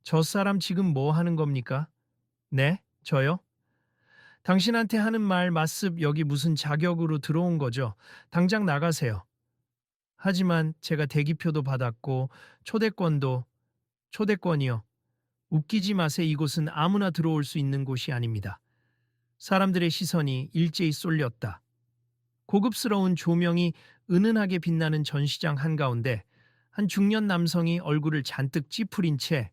저 사람 지금 뭐 하는 겁니까? 네? 저요? 당신한테 하는 말 맞습 여기 무슨 자격으로 들어온 거죠? 당장 나가세요. 하지만 제가 대기표도 받았고 초대권이요. 웃기지 마세 이곳은 아무나 들어올 수 있는 곳이 아닙니다. 사람들의 시선이 일제히 쏠렸다. 고급스러운 조명이 은은하게 빛나는 전시장 한가운데 한 중년 남성이 얼굴을 잔뜩 찌푸린 채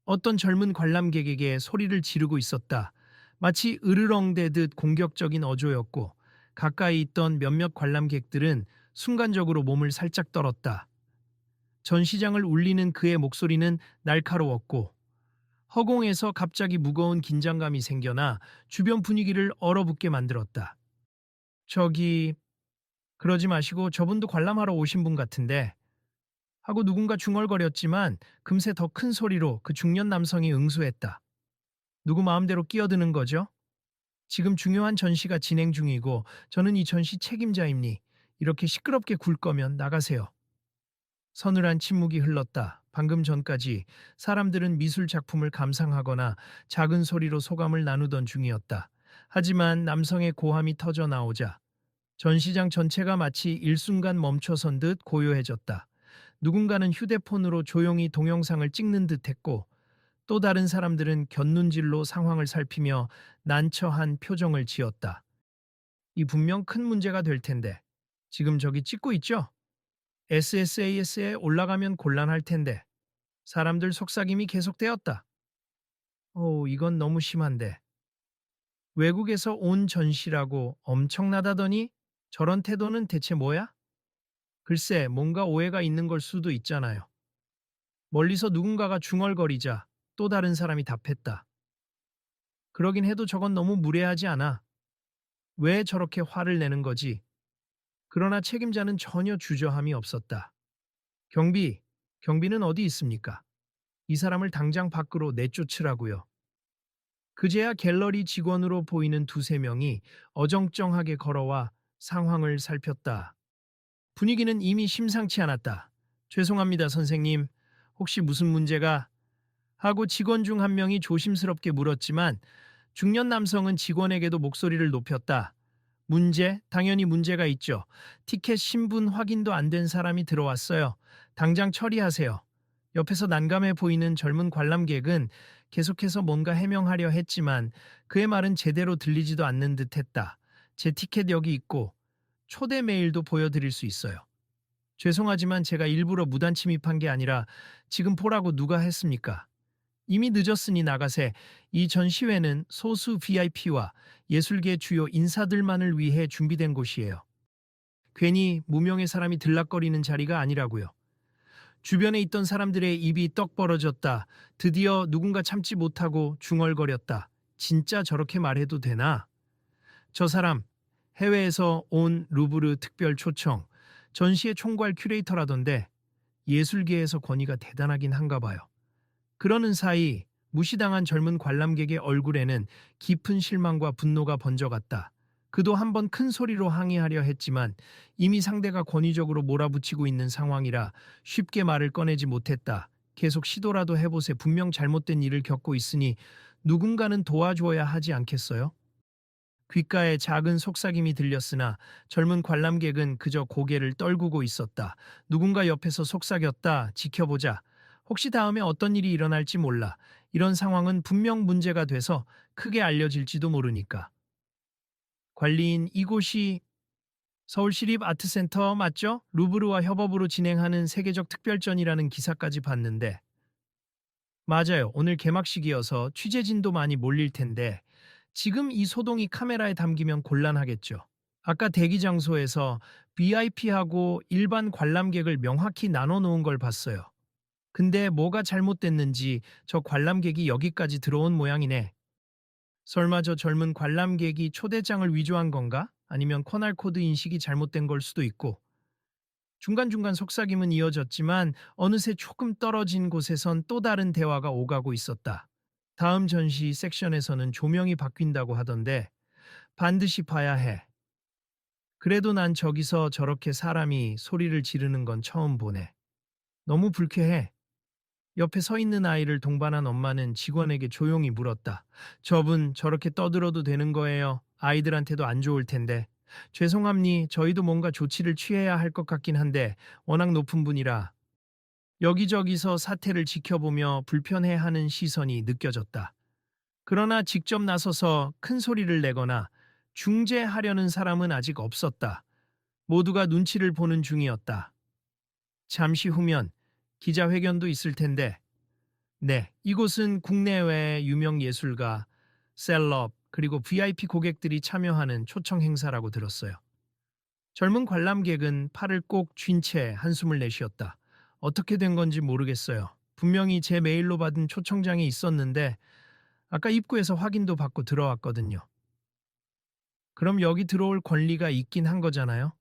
어떤 젊은 관람객에게 소리를 지르고 있었다. 마치 으르렁대듯 공격적인 어조였고 가까이 있던 몇몇 관람객들은 순간적으로 몸을 살짝 떨었다. 전시장을 울리는 그의 목소리는 날카로웠고 허공에서 갑자기 무거운 긴장감이 생겨나 주변 분위기를 얼어붙게 만들었다. 저기 그러지 마시고 저분도 관람하러 오신 분 같은데 하고 누군가 중얼거렸지만 금세 더 큰 소리로 그 중년 남성이 응수했다. 누구 마음대로 끼어드는 거죠? 지금 중요한 전시가 진행 중이고 저는 이 전시 책임자입니. 이렇게 시끄럽게 굴 거면 나가세요. 서늘한 침묵이 흘렀다. 방금 전까지 사람들은 미술 작품을 감상하거나 작은 소리로 소감을 나누던 중이었다. 하지만 남성의 고함이 터져 나오자 전시장 전체가 마치 일순간 멈춰선 듯 고요해졌다. 누군가는 휴대폰으로 조용히 동영상을 찍는 듯 했고 또 다른 사람들은 곁눈질로 상황을 살피며 난처한 표정을 지었다. 이 분명 큰 문제가 될 텐데. 지금 저기 찍고 있죠? SSAS에 올라가면 곤란할 텐데. 사람들 속삭임이 계속되었다. 이건 너무 심한데. 외국에서 온 전시라고 엄청나다더니 저런 태도는 대체 뭐야? 글쎄, 뭔가 오해가 있는 걸 수도 있잖아요. 멀리서 누군가가 중얼거리자 또 다른 사람이 답했다. 그러긴 해도 저건 너무 무례하지 않아. 왜 저렇게 화를 내는 거지? 그러나 책임자는 전혀 주저함이 없었다. 경비, 경비는 어디 있습니까? 이 사람을 당장 밖으로 내쫓으라고요. 그제야 갤러리 직원으로 보이는 두세 명이 어정쩡하게 걸어와 상황을 살폈다. 분위기는 이미 심상치 않았다. 죄송합니다, 선생님. 혹시 무슨 문제가? 하고 직원 중 한 명이 조심스럽게 물었지만 중년 남성은 직원에게도 목소리를 높였다. 문제? 당연히 문제가 있죠. 티켓 신분 확인도 안 된 사람이 들어왔어요. 당장 처리하세요. 옆에서 난감해 보이는 젊은 관람객은 계속해서 뭔가 해명하려 했지만 그의 말은 제대로 들리지도 않는 듯 했다. 제 티켓 여기 있고 초대 메일도 보여드릴 수 있어요. 죄송하지만 제가 일부러 무단 침입한 게 아니라 지금 보라고 누가 했습니까? 이미 늦었으니 나가세. 이 전시회는 소수 VIP와 예술계 주요 인사들만을 위해 준비된 곳이에요. 괜히 무명의 사람이 들락거리는 자리가 아니라고요. 주변에 있던 사람들의 입이 떡 벌어졌다. 드디어 누군가 참지 못하고 중얼거렸다. 진짜 저렇게 말해도 되나? 저 사람 해외에서 온 루브르 특별 초청 전시의 총괄 큐레이터라던데 예술계에서 권위가 대단하긴 한가 봐요. 그러는 사이 무시당한 젊은 관람객의 얼굴에는 깊은 실망과 분노가 번져갔다. 그도 한번 큰 소리로 항의하려 했지만 이미 상대가 권위적으로 몰아붙이고 있는 상황이라 쉽게 말을 꺼내지 못했다. 계속 시도라도 해보세. 분명 잘못된 일을 겪고 있으니 누군가는 도와줘야 하지 않겠어요? 귓가에 작은 속삭임이 들렸으나 젊은 관람객은 그저 고개를 떨구고 있었다. 누군가 옆에서 속삭였다. 지켜보자. 혹시 다음에 어떤 일이 일어날지 몰라. 이런 상황은 분명 문제가 돼서 크게 알려질지도 모르니까. 관리인 이곳이 서울시립아트센터 맞죠? 루브르와 협업으로 진행하는 세계적 특별전이라는 기사까지 봤는데. 맞아요. 오늘 개막식이어서 취재진도 많이 몰릴 텐데 지금 이 소동이 카메라에 담기면 곤란하겠죠. 아까 대기 장소에서 VIP하고 일반 관람객을 명확히 나눠 놓은 걸 봤어요. 근데 뭐가 잘못됐는지 저 관람객이 여기까지 들어온 모양이네. 설마 저 젊은 관람객이 초대장을 위조한 건가? 아니면 코날 코드 인식이 잘못된 걸 수도 있고. 중간중간 속삭임은 이어졌지만 어느새 조금 떨어진 곳에선 또 다른 대화가 오가고 있었다. 다음 전시 섹션에서는 조명이 바뀐다고 하던데 반드시 봐야 해. 그래도 난 저기서 저렇게 사람이 소리를 지르는 건 처음 보네. 너무 불쾌해. 옆에 서 있는 아이를 동반한 엄마는 직원에게 조용히 물었다. 저분 저렇게 떠들어도 되는 거예요? 아이들한테도 안 좋을 텐데. 죄송합니. 저희도 뭔가 조치를 취해야 할 것 같긴 한데 워낙 높은 분이라. 여기저기서 사태를 지켜보며 불편해하는 시선이 느껴졌다. 그러나 직접 나서서 큰 소리를 내거나 중재하려는 사람은 아직 없었다. 모두가 눈치를 보는 중이었다. 잠시 후면 기자회견도 있을 텐데, 네, 이곳은 국내외 유명 예술가, 셀럽, 그리고 VIP 고객들이 참여하는 초청 행사라고 들었어요. 젊은 관람객은 팔을 꼭 쥔 채 한숨을 내쉬었다. 어떻게 된 건지 모르겠어요. 분명히 제 메일로 받은 초청장이 있었는데 아까 입구에서 확인도 받고 들어왔거든요. 그럼 여기 들어올 권리가 있긴 한 거잖아요?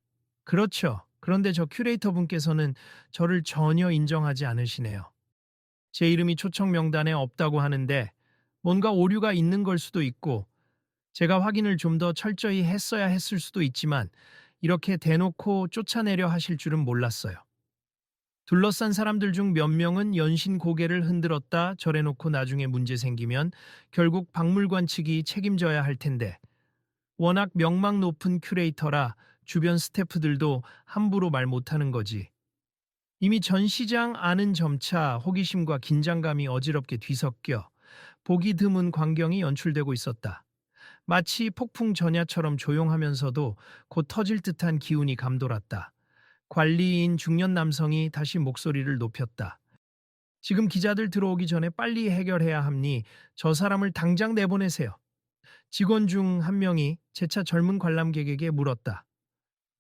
그렇죠. 그런데 저 큐레이터 분께서는 저를 전혀 인정하지 않으시네요. 제 이름이 초청 명단에 없다고 하는데 뭔가 오류가 있는 걸 수도 있고 제가 확인을 좀 더 철저히 했어야 했을 수도 있지만 이렇게 대놓고 쫓아내려 하실 줄은 몰랐어요. 둘러싼 사람들 중 몇 명은 연신 고개를 흔들었다 절해놓고 나중에 문제 생기면 결국 박물관 측이 책임져야 할 텐데 워낙 명망 높은 큐레이터라 주변 스태프들도 함부로 말 못하는 거지. 이미 전시장 안은 점차 호기심과 긴장감이 어지럽게 뒤섞여 보기 드문 광경이 연출되고 있었다. 마치 폭풍 전야처럼 조용하면서도 곧 터질 듯한 기운이 감돌았다. 관리인 중년 남성이 다시 목소리를 높였다. 지금 기자들 들어오기 전에 빨리 해결해야 합니. 저 사람을 당장 내보내세요. 직원 중 한 명이 재차 젊은 관람객에게 물었다.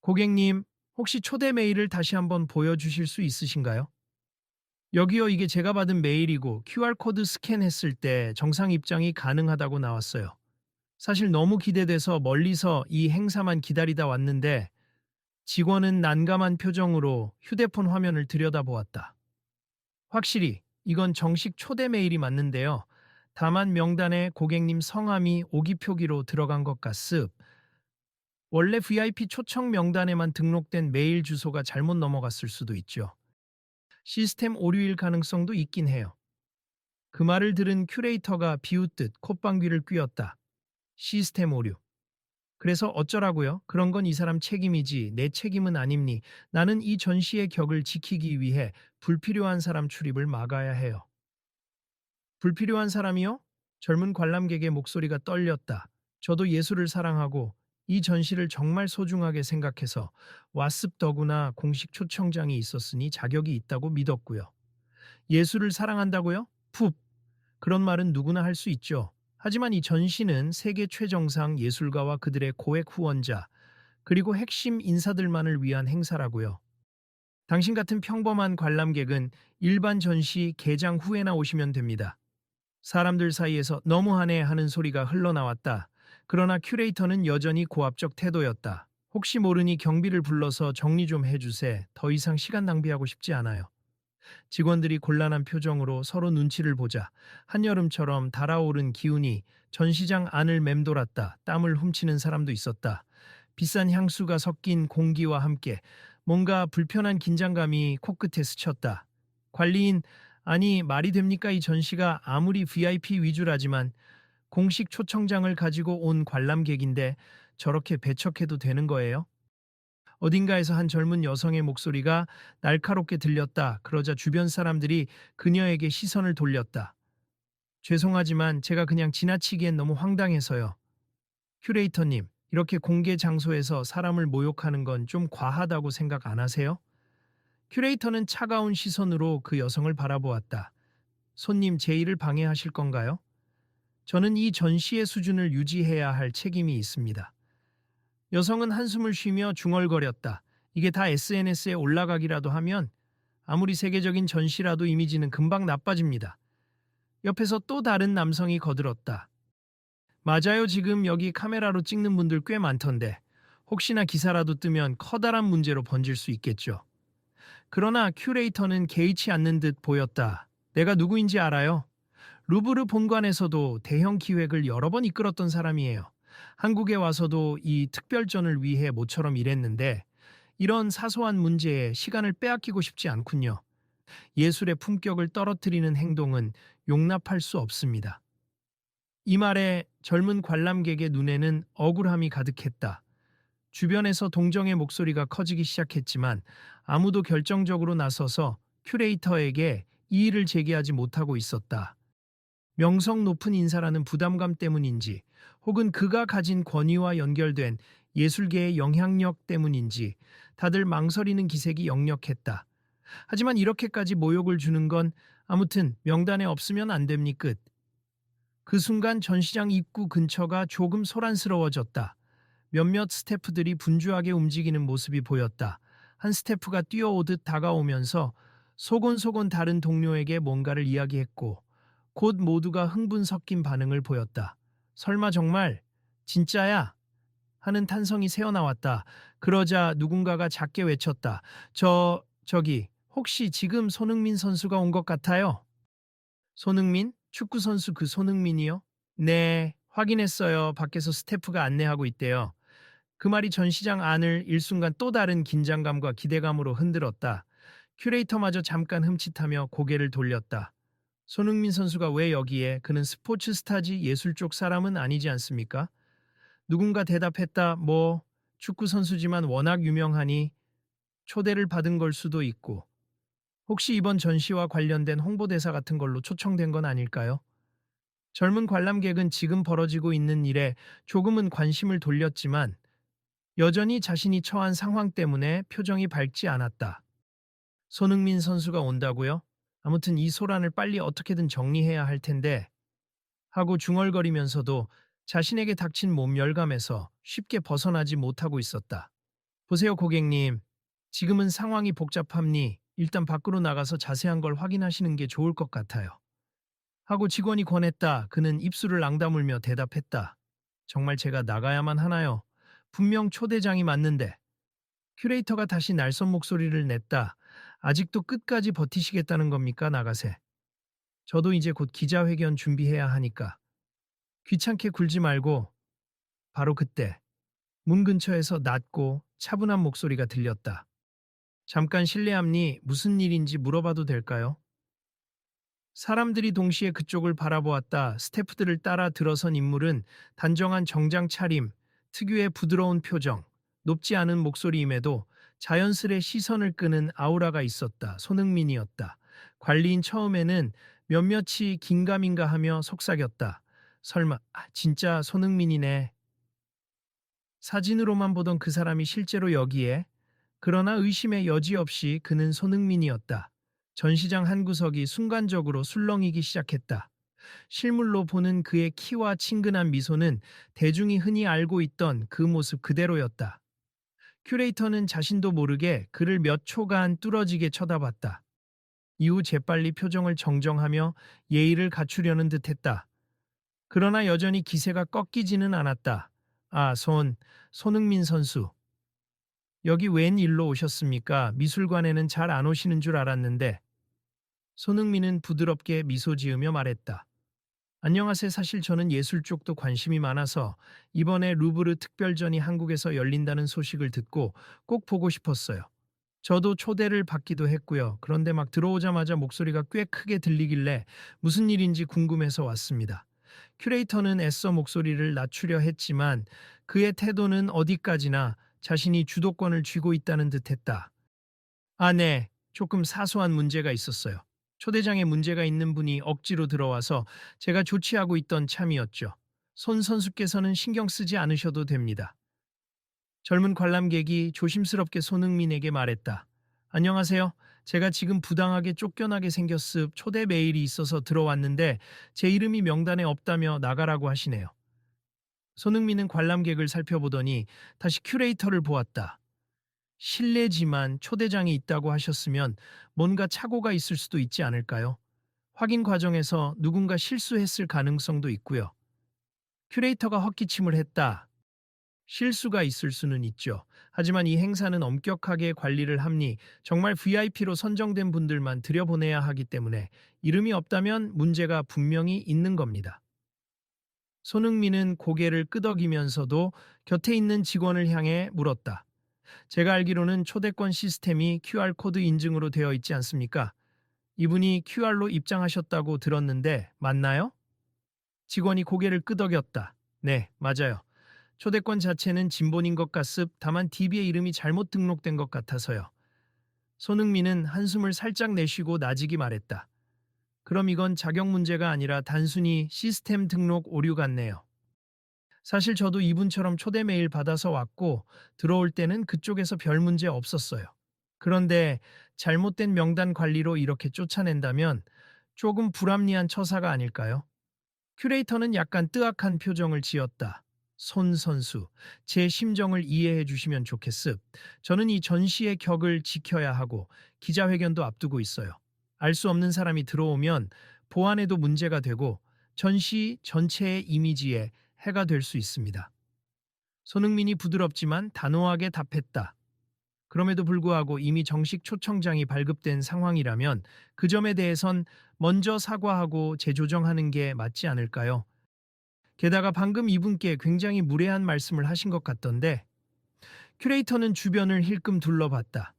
고객님, 혹시 초대 메일을 다시 한번 보여주실 수 있으신가요? 여기요, 이게 제가 받은 메일이고 QR코드 스캔했을 때 정상 입장이 가능하다고 나왔어요. 사실 너무 기대돼서 멀리서 이 행사만 기다리다 왔는데 직원은 난감한 표정으로 휴대폰 화면을 들여다보았다. 확실히 이건 정식 초대 메일이 맞는데요. 다만 명단에 고객님 성함이 오기 표기로 들어간 것 같습. 원래 VIP 초청 명단에만 등록된 메일 주소가 잘못 넘어갔을 수도 있죠. 시스템 오류일 가능성도 있긴 해요. 그 말을 들은 큐레이터가 비웃듯 콧방귀를 뀌었다. 시스템 오류. 그래서 어쩌라고요? 그런 건 이 사람 책임이지 내 책임은 아닙니. 나는 이 전시의 격을 지키기 위해 불필요한 사람 출입을 막아야 해요. 불필요한 사람이요? 젊은 관람객의 목소리가 떨렸다. 저도 예술을 사랑하고 이 전시를 정말 소중하게 생각해서 와습 더구나 공식 초청장이 있었으니 자격이 있다고 믿었고요. 예술을 사랑한다고요? 푹! 그런 말은 누구나 할 수 있죠. 하지만 이 전시는 세계 최정상 예술가와 그들의 고액 후원자, 그리고 핵심 인사들만을 위한 행사라고요. 당신 같은 평범한 관람객은 일반 전시 개장 후에나 오시면 됩니다. 사람들 사이에서 너무하네 하는 소리가 흘러나왔다. 그러나 큐레이터는 여전히 고압적 태도였다. 혹시 모르니 경비를 불러서 정리 좀 해주세. 더 이상 시간 낭비하고 싶지 않아요. 직원들이 곤란한 표정으로 서로 눈치를 보자 한여름처럼 달아오른 기운이 전시장 안을 맴돌았다. 땀을 훔치는 사람도 있었다. 비싼 향수가 섞인 공기와 함께 뭔가 불편한 긴장감이 코끝에 스쳤다. 관리인, 아니 말이 됩니까? 이 전시가 아무리 VIP 위주라지만 공식 초청장을 가지고 온 관람객인데 저렇게 배척해도 되는 거예요? 어딘가에서 한 젊은 여성의 목소리가 날카롭게 들렸다. 그러자 주변 사람들이 그녀에게 시선을 돌렸다. 죄송하지만 제가 그냥 지나치기엔 너무 황당해서요. 큐레이터님, 이렇게 공개 장소에서 사람을 모욕하는 건 좀 과하다고 생각 안 하세요? 큐레이터는 차가운 시선으로 그 여성을 바라보았다. 손님, 제 일을 방해하실 건가요? 저는 이 전시의 수준을 유지해야 할 책임이 있습니다. 여성은 한숨을 쉬며 중얼거렸다. 이게 다 SNS에 올라가기라도 하면 아무리 세계적인 전시라도 이미지는 금방 나빠집니다. 옆에서 또 다른 남성이 거들었다. 맞아요. 지금 여기 카메라로 찍는 분들 꽤 많던데 혹시나 기사라도 뜨면 커다란 문제로 번질 수 있겠죠. 그러나 큐레이터는 개의치 않는 듯 보였다. 내가 누구인지 알아요? 루브르 본관에서도 대형 기획을 여러 번 이끌었던 사람이에요. 한국에 와서도 이 특별전을 위해 모처럼 일했는데 이런 사소한 문제에 시간을 빼앗기고 싶지 않군요. 예술의 품격을 떨어뜨리는 행동은 용납할 수 없습니다. 이 말에 젊은 관람객의 눈에는 억울함이 가득했다. 주변에서 동정의 목소리가 커지기 시작했지만 아무도 결정적으로 나서서 큐레이터에게 이의를 제기하지 못하고 있었다. 명성 높은 인사라는 부담감 때문인지 혹은 그가 가진 권위와 연결된 예술계의 영향력 때문인지 다들 망설이는 기색이 역력했다. 하지만 이렇게까지 모욕을 주는 건 아무튼 명단에 없으면 안 됩니 끝. 그 순간 전시장 입구 근처가 조금 소란스러워졌다. 몇몇 스태프들이 분주하게 움직이는 모습이 보였다. 한 스태프가 뛰어오듯 다가오면서 소곤소곤 다른 동료에게 뭔가를 이야기했고 곧 모두가 흥분 섞인 반응을 보였다. 설마 정말 진짜야? 하는 탄성이 새어나왔다. 그러자 누군가가 작게 외쳤다. 저기 혹시 지금 손흥민 선수가 온 것 같아요? 손흥민? 축구 선수 그 손흥민이요? 네, 확인했어요. 밖에서 스태프가 안내하고 있대요. 그 말이 전시장 안을 일순간 또 다른 긴장감과 기대감으로 흔들었다. 큐레이터마저 잠깐 흠칫하며 고개를 돌렸다. 손흥민 선수가 왜 여기에? 그는 스포츠 스타지 예술 쪽 사람은 아니지 않습니까? 누군가 대답했다. 뭐 축구 선수지만 워낙 유명하니 초대를 받은 걸 수도 있고 혹시 이번 전시와 관련된 홍보대사 같은 걸로 초청된 건 아닐까요? 젊은 관람객은 지금 벌어지고 있는 일에 조금은 관심을 돌렸지만 여전히 자신이 처한 상황 때문에 표정이 밝지 않았다. 손흥민 선수가 온다고요? 아무튼 이 소란을 빨리 어떻게든 정리해야 할 텐데 하고 중얼거리면서도 자신에게 닥친 몸 열감에서 쉽게 벗어나지 못하고 있었다. 보세요, 고객님. 지금은 상황이 복잡합니. 일단 밖으로 나가서 자세한 걸 확인하시는 게 좋을 것 같아요. 하고 직원이 권했다. 그는 입술을 앙다물며 대답했다. 정말 제가 나가야만 하나요? 분명 초대장이 맞는데. 큐레이터가 다시 날선 목소리를 냈다. 아직도 끝까지 버티시겠다는 겁니까, 나가세? 저도 이제 곧 기자회견 준비해야 하니까. 귀찮게 굴지 말고. 바로 그때 문 근처에서 낮고 차분한 목소리가 들렸다. 잠깐 실례합니. 무슨 일인지 물어봐도 될까요? 사람들이 동시에 그쪽을 바라보았다. 스태프들을 따라 들어선 인물은 단정한 정장 차림, 특유의 부드러운 표정, 높지 않은 목소리임에도 자연스레 시선을 끄는 아우라가 있었다. 손흥민이었다. 관리인 처음에는 몇몇이 긴가민가 하며 속삭였다. 설마 진짜 손흥민이네. 사진으로만 보던 그 사람이 실제로 여기에? 그러나 의심의 여지 없이 그는 손흥민이었다. 전시장 한 구석이 순간적으로 술렁이기 시작했다. 실물로 보는 그의 키와 친근한 미소는 대중이 흔히 알고 있던 그 모습 그대로였다. 큐레이터는 자신도 모르게 그를 몇 초간 뚫어지게 쳐다봤다. 이후 재빨리 표정을 정정하며 예의를 갖추려는 듯했다. 그러나 여전히 기세가 꺾이지는 않았다. 아, 손흥민 선수. 여기 웬 일로 오셨습니까? 미술관에는 잘 안 오시는 줄 알았는데. 손흥민은 부드럽게 미소 지으며 말했다. 안녕하세요. 사실 저는 예술 쪽도 관심이 많아서 이번에 루브르 특별전이 한국에서 열린다는 소식을 듣고 꼭 보고 싶었어요. 저도 초대를 받기도 했고요. 그런데 막 들어오자마자 목소리가 꽤 크게 들리길래 무슨 일인지 궁금해서 왔습니다. 큐레이터는 애써 목소리를 낮추려 했지만 그의 태도는 어디까지나 자신이 주도권을 쥐고 있다는 듯했다. 아, 네. 조금 사소한 문제가 있었어요. 초대장에 문제가 있는 분이 억지로 들어와서 제가 조치하고 있던 참이었죠. 손 선수께서는 신경 쓰지 않으셔도 됩니다. 젊은 관람객이 조심스럽게 손흥민에게 말했다. 안녕하세요. 제가 지금 부당하게 쫓겨나게 생겼습. 초대 메일이 있어서 들어왔는데 제 이름이 명단에 없다며 나가라고 하시네요. 손흥민은 관람객을 살펴보더니 다시 큐레이터를 보았다. 실례지만 초대장이 있다고 하셨으면 뭔가 착오가 있을 수도 있지 않을까요? 확인 과정에서 누군가 실수했을 가능성도 있고요. 큐레이터가 헛기침을 했다. 실수가 있을 수는 있죠. 하지만 이 행사는 엄격하게 관리를 함니 정말 VIP로 선정된 분들만 들여보내야 하기 때문에 이름이 없다면 문제가 분명히 있는 겁니다. 손흥민은 고개를 끄덕이면서도 곁에 있는 직원을 향해 물었다. 제가 알기로는 초대권 시스템이 QR코드 인증으로 되어 있지 않습니까? 이분이 QR로 입장하셨다고 들었는데 맞나요? 직원이 고개를 끄덕였다. 네, 맞아요. 초대권 자체는 진본인 것 같습. 다만 DB의 이름이 잘못 등록된 것 같아서요. 손흥민은 한숨을 살짝 내쉬고 나직이 말했다. 그럼 이건 자격 문제가 아니라 단순히 시스템 등록 오류 같네요. 사실 저도 이분처럼 초대 메일 받아서 왔고 들어올 때는 그쪽에서 별 문제 없었어요. 그런데 잘못된 명단 관리로 이렇게 쫓아낸다면 조금 불합리한 처사가 아닐까요? 큐레이터는 약간 뜨악한 표정을 지었다. 손 선수, 제 심정을 이해해 주시면 좋겠습. 저는 이 전시의 격을 지켜야 하고 기자회견도 앞두고 있어요. 알 수 없는 사람이 들어오면 보안에도 문제가 되고 전시 전체의 이미지에 해가 될 수 있습니다. 손흥민이 부드럽지만 단호하게 답했다. 그럼에도 불구하고 이미 정식 초청장이 발급된 상황이라면 그 점에 대해선 먼저 사과하고 재조정하는 게 맞지 않을까요? 게다가 방금 이분께 굉장히 무례한 말씀을 하신 것 같던데 큐레이터는 주변을 힐끔 둘러봤다.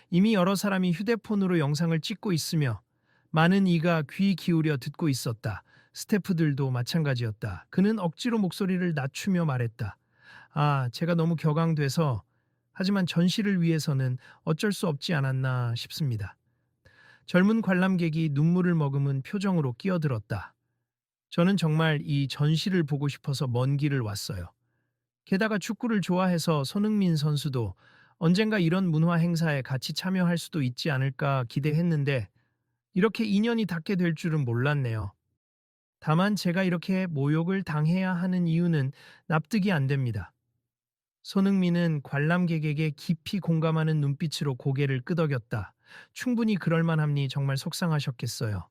이미 여러 사람이 휴대폰으로 영상을 찍고 있으며 많은 이가 귀 기울여 듣고 있었다. 스태프들도 마찬가지였다. 그는 억지로 목소리를 낮추며 말했다. 아, 제가 너무 격앙돼서 하지만 전시를 위해서는 어쩔 수 없지 않았나 싶습니다. 젊은 관람객이 눈물을 머금은 표정으로 끼어들었다. 저는 정말 이 전시를 보고 싶어서 먼 길을 왔어요. 게다가 축구를 좋아해서 손흥민 선수도 언젠가 이런 문화 행사에 같이 참여할 수도 있지 않을까 기대했는데 이렇게 인연이 닿게 될 줄은 몰랐네요. 다만 제가 이렇게 모욕을 당해야 하는 이유는 납득이 안 됩니다. 손흥민은 관람객에게 깊이 공감하는 눈빛으로 고개를 끄덕였다. 충분히 그럴 만함니 정말 속상하셨겠어요.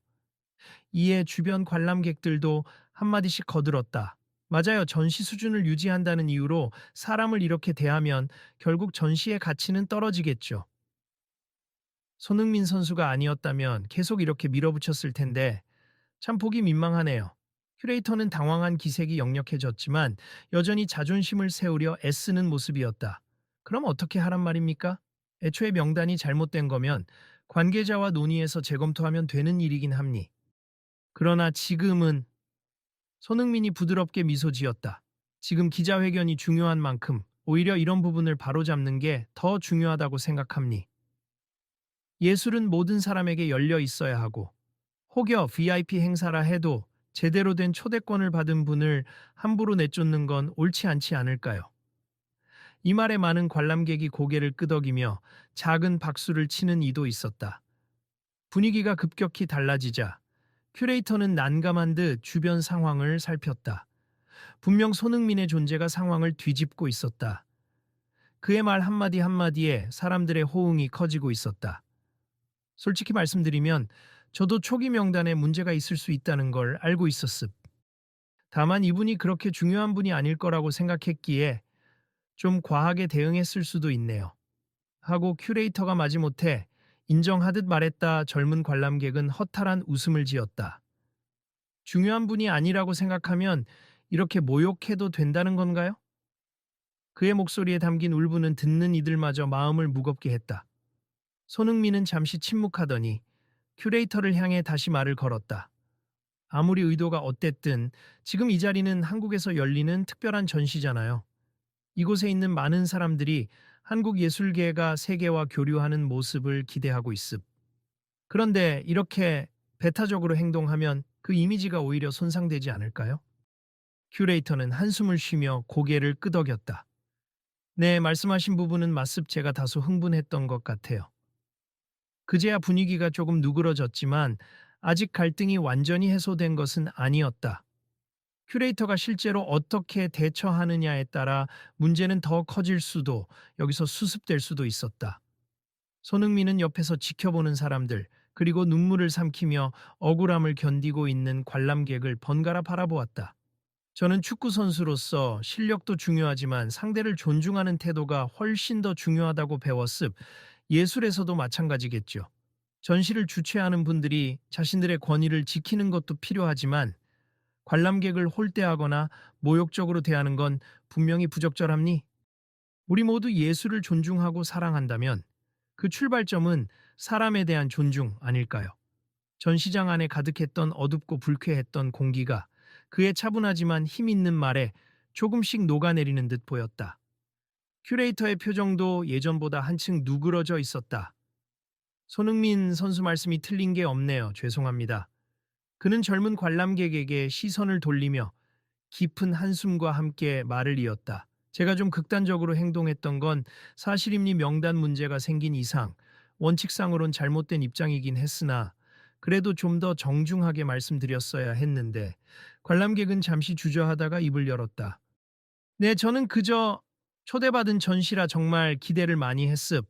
이에 주변 관람객들도 한마디씩 거들었다. 맞아요. 전시 수준을 유지한다는 이유로 사람을 이렇게 대하면 결국 전시의 가치는 떨어지겠죠. 손흥민 선수가 아니었다면 계속 이렇게 밀어붙였을 텐데 참 보기 민망하네요. 큐레이터는 당황한 기색이 역력해졌지만 여전히 자존심을 세우려 애쓰는 모습이었다. 그럼 어떻게 하란 말입니까? 애초에 명단이 잘못된 거면 관계자와 논의해서 재검토하면 되는 일이긴 합니. 그러나 지금은 손흥민이 부드럽게 미소 지었다. 지금 기자회견이 중요한 만큼 오히려 이런 부분을 바로잡는 게 더 중요하다고 생각합니. 예술은 모든 사람에게 열려 있어야 하고 혹여 VIP 행사라 해도 제대로 된 초대권을 받은 분을 함부로 내쫓는 건 옳지 않지 않을까요? 이 말에 많은 관람객이 고개를 끄덕이며 작은 박수를 치는 이도 있었다. 분위기가 급격히 달라지자 큐레이터는 난감한 듯 주변 상황을 살폈다. 분명 손흥민의 존재가 상황을 뒤집고 있었다. 그의 말 한마디 한마디에 사람들의 호응이 커지고 있었다. 솔직히 말씀드리면 저도 초기 명단에 문제가 있을 수 있다는 걸 알고 있었습. 다만 이분이 그렇게 중요한 분이 아닐 거라고 생각했기에 좀 과하게 대응했을 수도 있네요. 하고 큐레이터가 마지못해 인정하듯 말했다. 젊은 관람객은 허탈한 웃음을 지었다. 중요한 분이 아니라고 생각하면 이렇게 모욕해도 된다는 건가요? 그의 목소리에 담긴 울분은 듣는 이들마저 마음을 무겁게 했다. 손흥민은 잠시 침묵하더니 큐레이터를 향해 다시 말을 걸었다. 아무리 의도가 어땠든 지금 이 자리는 한국에서 열리는 특별한 전시잖아요. 이곳에 있는 많은 사람들이 한국 예술계가 세계와 교류하는 모습을 기대하고 있습. 그런데 이렇게 배타적으로 행동하면 그 이미지가 오히려 손상되지 않을까요? 큐레이터는 한숨을 쉬며 고개를 끄덕였다. 네, 말씀하신 부분은 맞습. 제가 다소 흥분했던 것 같아요. 그제야 분위기가 조금 누그러졌지만 아직 갈등이 완전히 해소된 것은 아니었다. 큐레이터가 실제로 어떻게 대처하느냐에 따라 문제는 더 커질 수도 여기서 수습될 수도 있었다. 손흥민은 옆에서 지켜보는 사람들 그리고 눈물을 삼키며 억울함을 견디고 있는 관람객을 번갈아 바라보았다. 저는 축구 선수로서 실력도 중요하지만 상대를 존중하는 태도가 훨씬 더 중요하다고 배웠습. 예술에서도 마찬가지겠죠. 전시를 주최하는 분들이 자신들의 권위를 지키는 것도 필요하지만 관람객을 홀대하거나 모욕적으로 대하는 건 분명히 부적절합니? 우리 모두 예술을 존중하고 사랑한다면 그 출발점은 사람에 대한 존중 아닐까요? 전시장 안에 가득했던 어둡고 불쾌했던 공기가 그의 차분하지만 힘 있는 말에 조금씩 녹아내리는 듯 보였다. 큐레이터의 표정도 예전보다 한층 누그러져 있었다. 손흥민 선수 말씀이 틀린 게 없네요. 죄송합니다. 그는 젊은 관람객에게 시선을 돌리며 깊은 한숨과 함께 말을 이었다. 제가 좀 극단적으로 행동했던 건 사실입니 명단 문제가 생긴 이상 원칙상으론 잘못된 입장이긴 했으나 그래도 좀 더 정중하게 말씀드렸어야 했는데 관람객은 잠시 주저하다가 입을 열었다. 네, 저는 그저 초대받은 전시라 정말 기대를 많이 했습.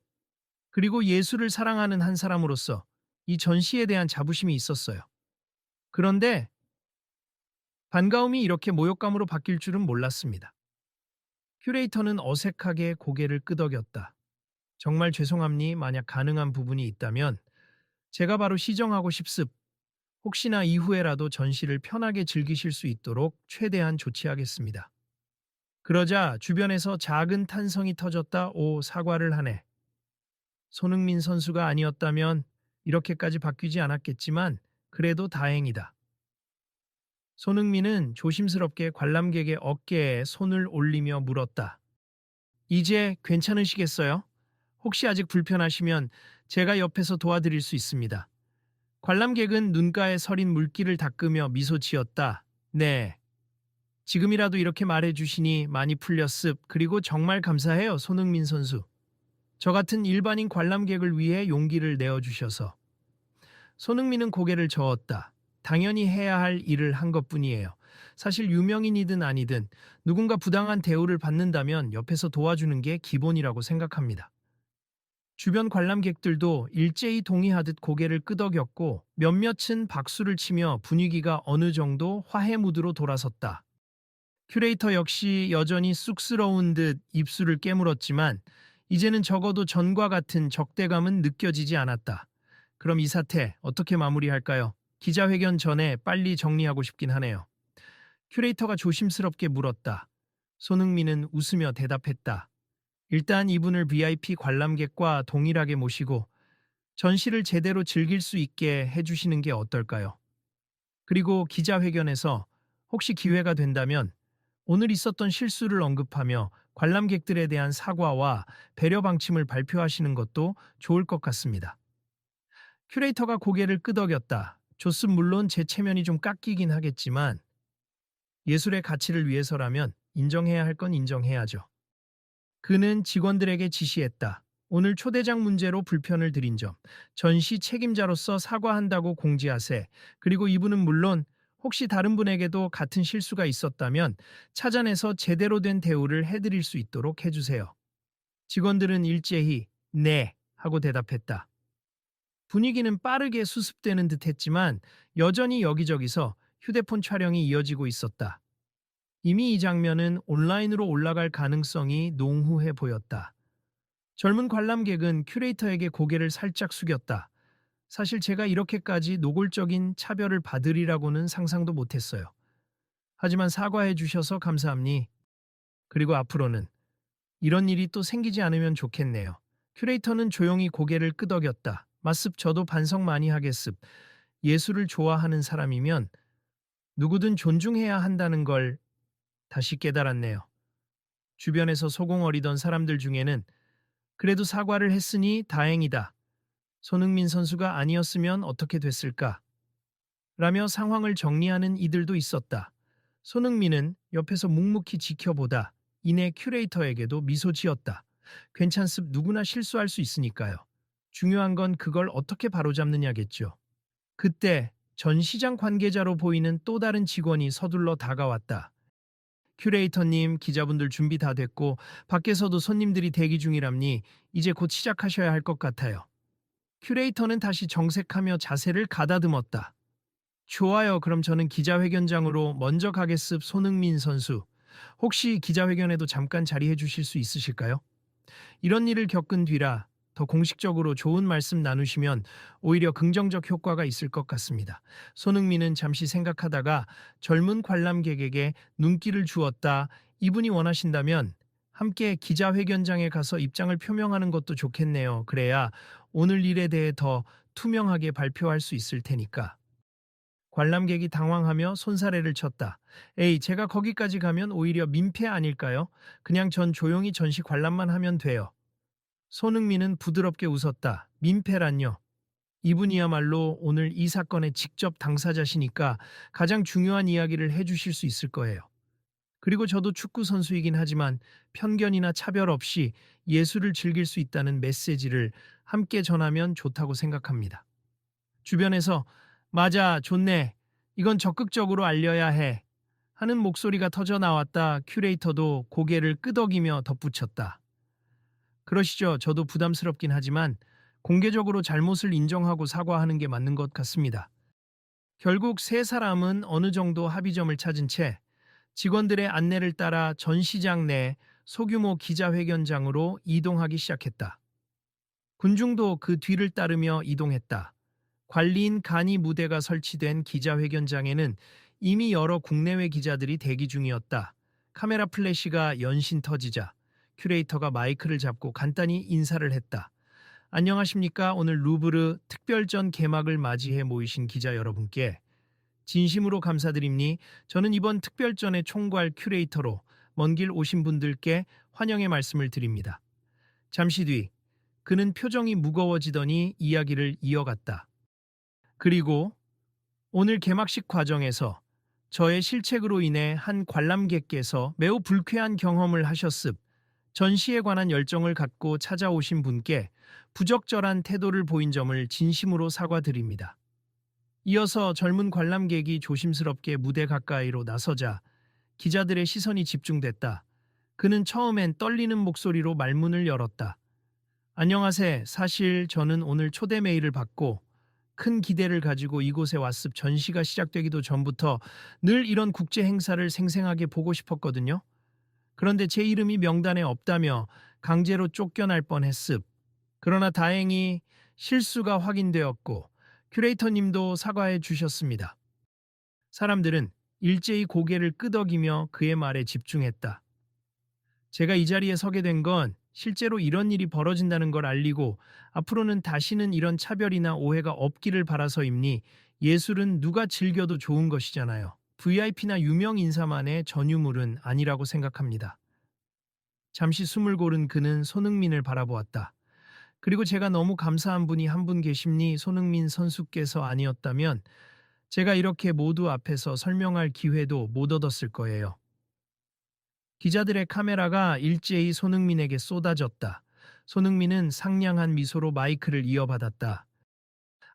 그리고 예술을 사랑하는 한 사람으로서 이 전시에 대한 자부심이 있었어요. 그런데 반가움이 이렇게 모욕감으로 바뀔 줄은 몰랐습니다. 큐레이터는 어색하게 고개를 끄덕였다. 정말 죄송합니 만약 가능한 부분이 있다면 제가 바로 시정하고 싶습. 혹시나 이후에라도 전시를 편하게 즐기실 수 있도록 최대한 조치하겠습니다. 그러자 주변에서 작은 탄성이 터졌다. 오, 사과를 하네. 손흥민 선수가 아니었다면 이렇게까지 바뀌지 않았겠지만 그래도 다행이다. 손흥민은 조심스럽게 관람객의 어깨에 손을 올리며 물었다. 이제 괜찮으시겠어요? 혹시 아직 불편하시면 제가 옆에서 도와드릴 수 있습니다. 관람객은 눈가에 서린 물기를 닦으며 미소 지었다. 네. 지금이라도 이렇게 말해주시니 많이 풀렸습. 그리고 정말 감사해요, 손흥민 선수. 저 같은 일반인 관람객을 위해 용기를 내어주셔서. 손흥민은 고개를 저었다. 당연히 해야 할 일을 한 것뿐이에요. 사실 유명인이든 아니든 누군가 부당한 대우를 받는다면 옆에서 도와주는 게 기본이라고 생각합니다. 주변 관람객들도 일제히 동의하듯 고개를 끄덕였고 몇몇은 박수를 치며 분위기가 어느 정도 화해 무드로 돌아섰다. 큐레이터 역시 여전히 쑥스러운 듯 입술을 깨물었지만 이제는 적어도 전과 같은 적대감은 느껴지지 않았다. 그럼 이 사태 어떻게 마무리할까요? 기자회견 전에 빨리 정리하고 싶긴 하네요. 큐레이터가 조심스럽게 물었다. 손흥민은 웃으며 대답했다. 일단 이분을 VIP 관람객과 동일하게 모시고 전시를 제대로 즐길 수 있게 해주시는 게 어떨까요? 그리고 기자회견에서 혹시 기회가 된다면 오늘 있었던 실수를 언급하며 관람객들에 대한 사과와 배려 방침을 발표하시는 것도 좋을 것 같습니다. 큐레이터가 고개를 끄덕였다. 좋습 물론 제 체면이 좀 깎이긴 하겠지만 예술의 가치를 위해서라면 인정해야 할 건 인정해야죠. 그는 직원들에게 지시했다. 오늘 초대장 문제로 불편을 드린 점, 전시 책임자로서 사과한다고 공지하세. 그리고 이분은 물론 혹시 다른 분에게도 같은 실수가 있었다면 찾아내서 제대로 된 대우를 해드릴 수 있도록 해주세요. 직원들은 일제히 네 하고 대답했다. 분위기는 빠르게 수습되는 듯했지만 여전히 여기저기서 휴대폰 촬영이 이어지고 있었다. 이미 이 장면은 온라인으로 올라갈 가능성이 농후해 보였다. 젊은 관람객은 큐레이터에게 고개를 살짝 숙였다. 사실 제가 이렇게까지 노골적인 차별을 받으리라고는 상상도 못했어요. 하지만 사과해 주셔서 감사합니. 그리고 앞으로는 이런 일이 또 생기지 않으면 좋겠네요. 큐레이터는 조용히 고개를 끄덕였다. 맞습 저도 반성 많이 하겠습. 예술을 좋아하는 사람이면 누구든 존중해야 한다는 걸 다시 깨달았네요. 주변에서 소공어리던 사람들 중에는 그래도 사과를 했으니 다행이다. 손흥민 선수가 아니었으면 어떻게 됐을까? 라며 상황을 정리하는 이들도 있었다. 손흥민은 옆에서 묵묵히 지켜보다 이내 큐레이터에게도 미소 지었다. 괜찮습 누구나 실수할 수 있으니까요. 중요한 건 그걸 어떻게 바로잡느냐겠죠. 그때 전시장 관계자로 보이는 또 다른 직원이 서둘러 다가왔다. 큐레이터님, 기자분들 준비 다 됐고 밖에서도 손님들이 대기 중이랍니 이제 곧 시작하셔야 할 것 같아요. 큐레이터는 다시 정색하며 자세를 가다듬었다. 좋아요. 그럼 저는 기자회견장으로 먼저 가겠습. 손흥민 선수. 혹시 기자회견에도 잠깐 자리해 주실 수 있으실까요? 이런 일을 겪은 뒤라 더 공식적으로 좋은 말씀 나누시면 오히려 긍정적 효과가 있을 것 같습니다. 손흥민은 잠시 생각하다가 젊은 관람객에게 눈길을 주었다. 이분이 원하신다면 함께 기자회견장에 가서 입장을 표명하는 것도 좋겠네요. 그래야 오늘 일에 대해 더 투명하게 발표할 수 있을 테니까. 관람객이 당황하며 손사래를 쳤다. 에이, 제가 거기까지 가면 오히려 민폐 아닐까요? 그냥 전 조용히 전시 관람만 하면 돼요. 손흥민은 부드럽게 웃었다. 민폐란요. 이분이야말로 오늘 이 사건의 직접 당사자시니까 가장 중요한 이야기를 해주실 수 있을 거예요. 그리고 저도 축구 선수이긴 하지만 편견이나 차별 없이 예술을 즐길 수 있다는 메시지를 함께 전하면 좋다고 생각합니다. 주변에서 맞아, 좋네. 이건 적극적으로 알려야 해. 하는 목소리가 터져 나왔다. 큐레이터도 고개를 끄덕이며 덧붙였다. 그러시죠. 저도 부담스럽긴 하지만 공개적으로 잘못을 인정하고 사과하는 게 맞는 것 같습니다. 결국 세 사람은 어느 정도 합의점을 찾은 채 직원들의 안내를 따라 전시장 내 소규모 기자회견장으로 이동하기 시작했다. 군중도 그 뒤를 따르며 이동했다. 관리인 간이 무대가 설치된 기자회견장에는 이미 여러 국내외 기자들이 대기 중이었다. 카메라 플래시가 연신 터지자 큐레이터가 마이크를 잡고 간단히 인사를 했다. 안녕하십니까. 오늘 루브르 특별전 개막을 맞이해 모이신 기자 여러분께 진심으로 감사드립니. 저는 이번 특별전의 총괄 큐레이터로 먼 길 오신 분들께 환영의 말씀을 드립니다. 잠시 뒤 그는 표정이 무거워지더니 이야기를 이어갔다. 그리고 오늘 개막식 과정에서 저의 실책으로 인해 한 관람객께서 매우 불쾌한 경험을 하셨습. 전시에 관한 열정을 갖고 찾아오신 분께 부적절한 태도를 보인 점을 진심으로 사과드립니다. 이어서 젊은 관람객이 조심스럽게 무대 가까이로 나서자 기자들의 시선이 집중됐다. 그는 처음엔 떨리는 목소리로 말문을 열었다. 안녕하세요. 사실 저는 오늘 초대 메일을 받고 큰 기대를 가지고 이곳에 왔습. 전시가 시작되기도 전부터 늘 이런 국제 행사를 생생하게 보고 싶었거든요. 그런데 제 이름이 명단에 없다며 강제로 쫓겨날 뻔했습. 그러나 다행히 실수가 확인되었고 큐레이터님도 사과해 주셨습니다. 사람들은 일제히 고개를 끄덕이며 그의 말에 집중했다. 제가 이 자리에 서게 된 건 실제로 이런 일이 벌어진다는 걸 알리고 앞으로는 다시는 이런 차별이나 오해가 없기를 바라서입니. 예술은 누가 즐겨도 좋은 것이잖아요. VIP나 유명 인사만의 전유물은 아니라고 생각합니다. 잠시 숨을 고른 그는 손흥민을 바라보았다. 그리고 제가 너무 감사한 분이 한 분 계십니. 손흥민 선수께서 아니었다면 제가 이렇게 모두 앞에서 설명할 기회도 못 얻었을 거예요. 기자들의 카메라가 일제히 손흥민에게 쏟아졌다. 손흥민은 상냥한 미소로 마이크를 이어받았다.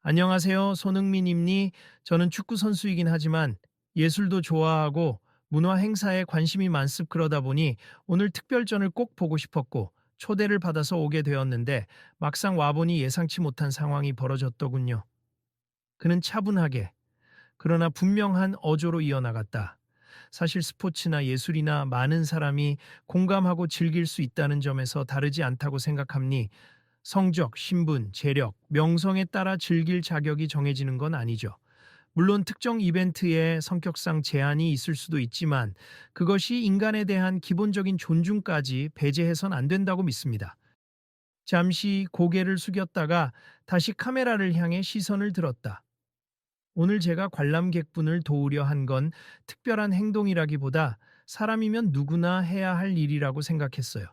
안녕하세요, 손흥민입니. 저는 축구 선수이긴 하지만 예술도 좋아하고 문화 행사에 관심이 많습. 그러다 보니 오늘 특별전을 꼭 보고 싶었고 초대를 받아서 오게 되었는데 막상 와보니 예상치 못한 상황이 벌어졌더군요. 그는 차분하게 그러나 분명한 어조로 이어나갔다. 사실 스포츠나 예술이나 많은 사람이 공감하고 즐길 수 있다는 점에서 다르지 않다고 생각합니. 성적, 신분, 재력, 명성에 따라 즐길 자격이 정해지는 건 아니죠. 물론 특정 이벤트에 성격상 제한이 있을 수도 있지만 그것이 인간에 대한 기본적인 존중까지 배제해선 안 된다고 믿습니다. 잠시 고개를 숙였다가 다시 카메라를 향해 시선을 들었다. 오늘 제가 관람객분을 도우려 한 건 특별한 행동이라기보다 사람이면 누구나 해야 할 일이라고 생각했어요.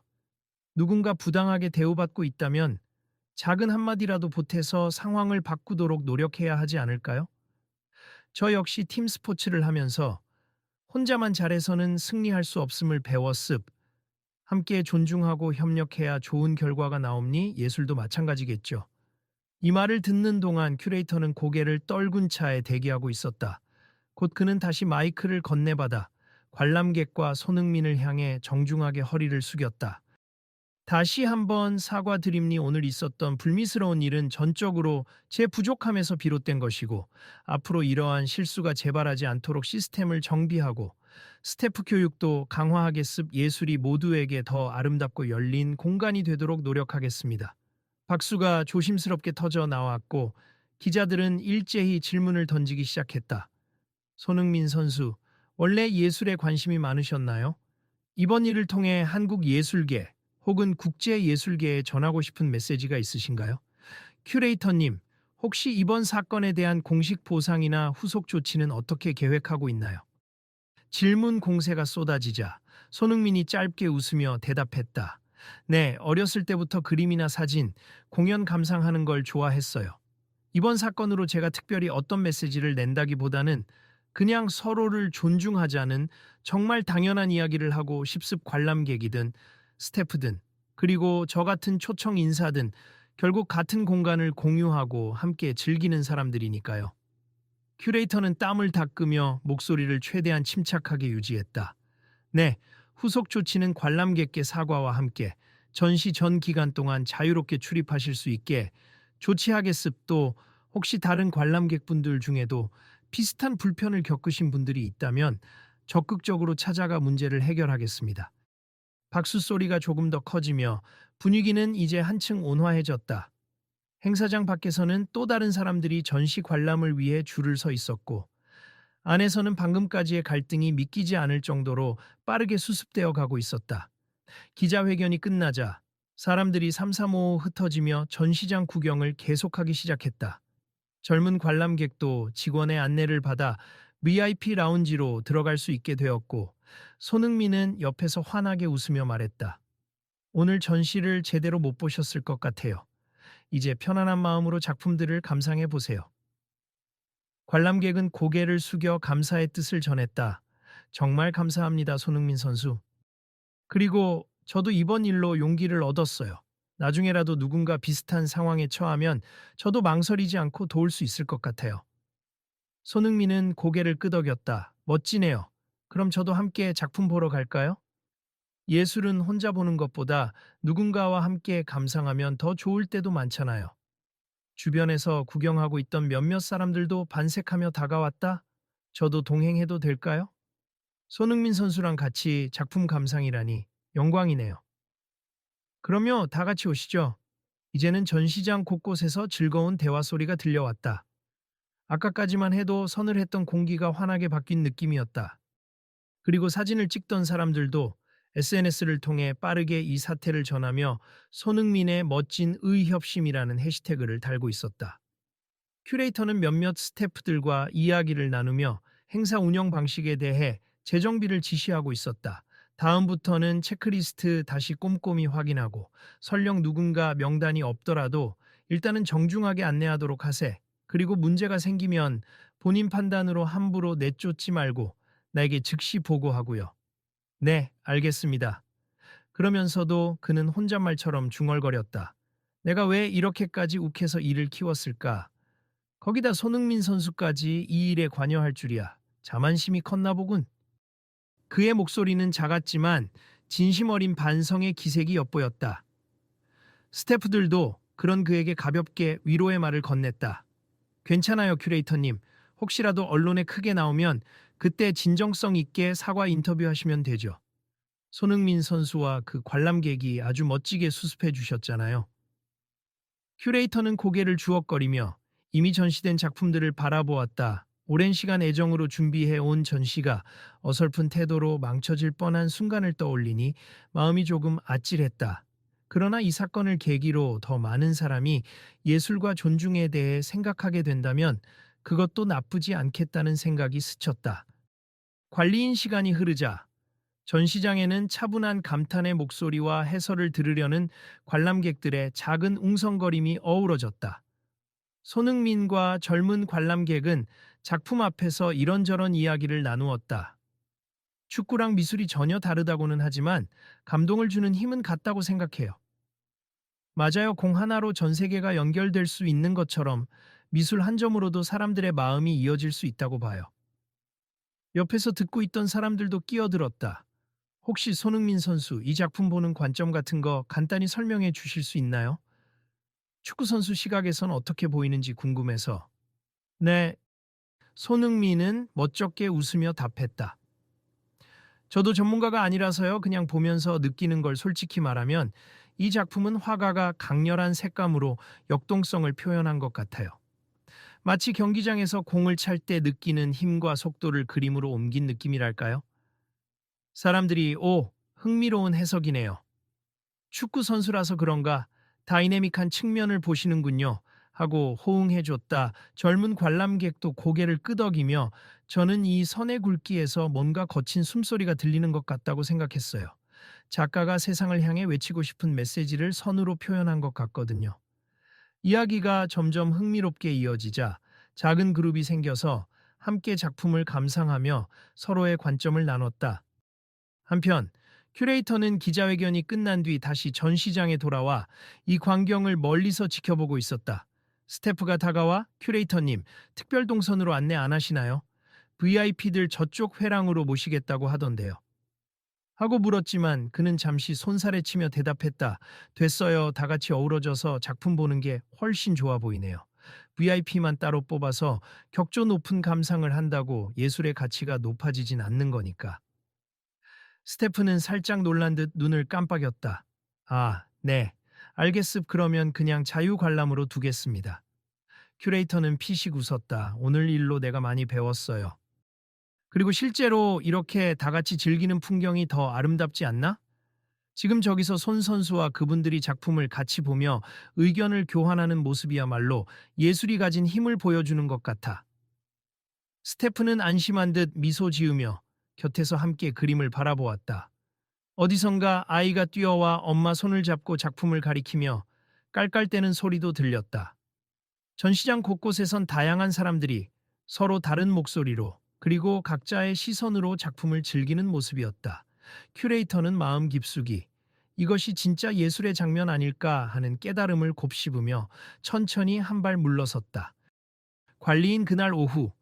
누군가 부당하게 대우받고 있다면 작은 한마디라도 보태서 상황을 바꾸도록 노력해야 하지 않을까요? 저 역시 팀 스포츠를 하면서 혼자만 잘해서는 승리할 수 없음을 배웠습. 함께 존중하고 협력해야 좋은 결과가 나옵니. 예술도 마찬가지겠죠. 이 말을 듣는 동안 큐레이터는 고개를 떨군 차에 대기하고 있었다. 곧 그는 다시 마이크를 건네받아 관람객과 손흥민을 향해 정중하게 허리를 숙였다. 다시 한번 사과드립니. 오늘 있었던 불미스러운 일은 전적으로 제 부족함에서 비롯된 것이고 앞으로 이러한 실수가 재발하지 않도록 시스템을 정비하고 스태프 교육도 강화하겠습. 예술이 모두에게 더 아름답고 열린 공간이 되도록 노력하겠습니다. 박수가 조심스럽게 터져 나왔고 기자들은 일제히 질문을 던지기 시작했다. 손흥민 선수, 원래 예술에 관심이 많으셨나요? 이번 일을 통해 한국 예술계 혹은 국제 예술계에 전하고 싶은 메시지가 있으신가요? 큐레이터님, 혹시 이번 사건에 대한 공식 보상이나 후속 조치는 어떻게 계획하고 있나요? 질문 공세가 쏟아지자 손흥민이 짧게 웃으며 대답했다. 네, 어렸을 때부터 그림이나 사진, 공연 감상하는 걸 좋아했어요. 이번 사건으로 제가 특별히 어떤 메시지를 낸다기보다는 그냥 서로를 존중하자는 정말 당연한 이야기를 하고 실습 관람객이든 스태프든 그리고 저 같은 초청 인사든 결국 같은 공간을 공유하고 함께 즐기는 사람들이니까요. 큐레이터는 땀을 닦으며 목소리를 최대한 침착하게 유지했다. 네, 후속 조치는 관람객께 사과와 함께 전시 전 기간 동안 자유롭게 출입하실 수 있게 조치하겠습. 또 혹시 다른 관람객분들 중에도 비슷한 불편을 겪으신 분들이 있다면 적극적으로 찾아가 문제를 해결하겠습니다. 박수 소리가 조금 더 커지며 분위기는 이제 한층 온화해졌다. 행사장 밖에서는 또 다른 사람들이 전시 관람을 위해 줄을 서 있었고, 안에서는 방금까지의 갈등이 믿기지 않을 정도로 빠르게 수습되어 가고 있었다. 기자회견이 끝나자 사람들이 삼삼오오 흩어지며 전시장 구경을 계속하기 시작했다. 젊은 관람객도 직원의 안내를 받아 VIP 라운지로 들어갈 수 있게 되었고, 손흥민은 옆에서 환하게 웃으며 말했다. 오늘 전시를 제대로 못 보셨을 것 같아요. 이제 편안한 마음으로 작품들을 감상해 보세요. 관람객은 고개를 숙여 감사의 뜻을 전했다. 정말 감사합니다, 손흥민 선수. 그리고 저도 이번 일로 용기를 얻었어요. 나중에라도 누군가 비슷한 상황에 처하면 저도 망설이지 않고 도울 수 있을 것 같아요. 손흥민은 고개를 끄덕였다. 멋지네요. 그럼 저도 함께 작품 보러 갈까요? 예술은 혼자 보는 것보다 누군가와 함께 감상하면 더 좋을 때도 많잖아요. 주변에서 구경하고 있던 몇몇 사람들도 반색하며 다가왔다. 저도 동행해도 될까요? 손흥민 선수랑 같이 작품 감상이라니 영광이네요. 그러며 다 같이 오시죠. 이제는 전시장 곳곳에서 즐거운 대화 소리가 들려왔다. 아까까지만 해도 서늘했던 공기가 환하게 바뀐 느낌이었다. 그리고 사진을 찍던 사람들도 SNS를 통해 빠르게 이 사태를 전하며 손흥민의 멋진 의협심이라는 해시태그를 달고 있었다. 큐레이터는 몇몇 스태프들과 이야기를 나누며 행사 운영 방식에 대해 재정비를 지시하고 있었다. 다음부터는 체크리스트 다시 꼼꼼히 확인하고 설령 누군가 명단이 없더라도 일단은 정중하게 안내하도록 하세. 그리고 문제가 생기면 본인 판단으로 함부로 내쫓지 말고 나에게 즉시 보고하고요. 네, 알겠습니다. 그러면서도 그는 혼잣말처럼 중얼거렸다. 내가 왜 이렇게까지 욱해서 일을 키웠을까? 거기다 손흥민 선수까지 이 일에 관여할 줄이야. 자만심이 컸나 보군. 그의 목소리는 작았지만 진심 어린 반성의 기색이 엿보였다. 스태프들도 그런 그에게 가볍게 위로의 말을 건넸다. 괜찮아요, 큐레이터님. 혹시라도 언론에 크게 나오면 그때 진정성 있게 사과 인터뷰하시면 되죠. 손흥민 선수와 그 관람객이 아주 멋지게 수습해 주셨잖아요. 큐레이터는 고개를 주걱거리며 이미 전시된 작품들을 바라보았다. 오랜 시간 애정으로 준비해 온 전시가 어설픈 태도로 망쳐질 뻔한 순간을 떠올리니 마음이 조금 아찔했다. 그러나 이 사건을 계기로 더 많은 사람이 예술과 존중에 대해 생각하게 된다면 그것도 나쁘지 않겠다는 생각이 스쳤다. 관리인 시간이 흐르자 전시장에는 차분한 감탄의 목소리와 해설을 들으려는 관람객들의 작은 웅성거림이 어우러졌다. 손흥민과 젊은 관람객은 작품 앞에서 이런저런 이야기를 나누었다. 축구랑 미술이 전혀 다르다고는 하지만 감동을 주는 힘은 같다고 생각해요. 맞아요. 공 하나로 전 세계가 연결될 수 있는 것처럼 미술 한 점으로도 사람들의 마음이 이어질 수 있다고 봐요. 옆에서 듣고 있던 사람들도 끼어들었다. 혹시 손흥민 선수 이 작품 보는 관점 같은 거 간단히 설명해 주실 수 있나요? 축구 선수 시각에선 어떻게 보이는지 궁금해서. 네, 손흥민은 멋쩍게 웃으며 답했다. 저도 전문가가 아니라서요. 그냥 보면서 느끼는 걸 솔직히 말하면 이 작품은 화가가 강렬한 색감으로 역동성을 표현한 것 같아요. 마치 경기장에서 공을 찰 때 느끼는 힘과 속도를 그림으로 옮긴 느낌이랄까요? 사람들이 오, 흥미로운 해석이네요. 축구 선수라서 그런가 다이내믹한 측면을 보시는군요. 하고 호응해줬다. 젊은 관람객도 고개를 끄덕이며 저는 이 선의 굵기에서 뭔가 거친 숨소리가 들리는 것 같다고 생각했어요. 작가가 세상을 향해 외치고 싶은 메시지를 선으로 표현한 것 같거든요. 이야기가 점점 흥미롭게 이어지자 작은 그룹이 생겨서 함께 작품을 감상하며 서로의 관점을 나눴다. 한편 큐레이터는 기자회견이 끝난 뒤 다시 전시장에 돌아와 이 광경을 멀리서 지켜보고 있었다. 스태프가 다가와 큐레이터님, 특별 동선으로 안내 안 하시나요? VIP들 저쪽 회랑으로 모시겠다고 하던데요. 하고 물었지만 그는 잠시 손살에 치며 대답했다. 됐어요. 다 같이 어우러져서 작품 보는 게 훨씬 좋아 보이네요. VIP만 따로 뽑아서 격조 높은 감상을 한다고 예술의 가치가 높아지진 않는 거니까. 스테프는 살짝 놀란 듯 눈을 깜빡였다. 아, 네. 알겠습. 그러면 그냥 자유 관람으로 두겠습니다. 큐레이터는 피식 웃었다. 오늘 일로 내가 많이 배웠어요. 그리고 실제로 이렇게 다 같이 즐기는 풍경이 더 아름답지 않나? 지금 저기서 손 선수와 그분들이 작품을 같이 보며 의견을 교환하는 모습이야말로 예술이 가진 힘을 보여주는 것 같아. 스테프는 안심한 듯 미소 지으며 곁에서 함께 그림을 바라보았다. 어디선가 아이가 뛰어와 엄마 손을 잡고 작품을 가리키며 깔깔대는 소리도 들렸다. 전시장 곳곳에선 다양한 사람들이 서로 다른 목소리로 그리고 각자의 시선으로 작품을 즐기는 모습이었다. 큐레이터는 마음 깊숙이 이것이 진짜 예술의 장면 아닐까 하는 깨달음을 곱씹으며 천천히 한 발 물러섰다. 관리인 그날 오후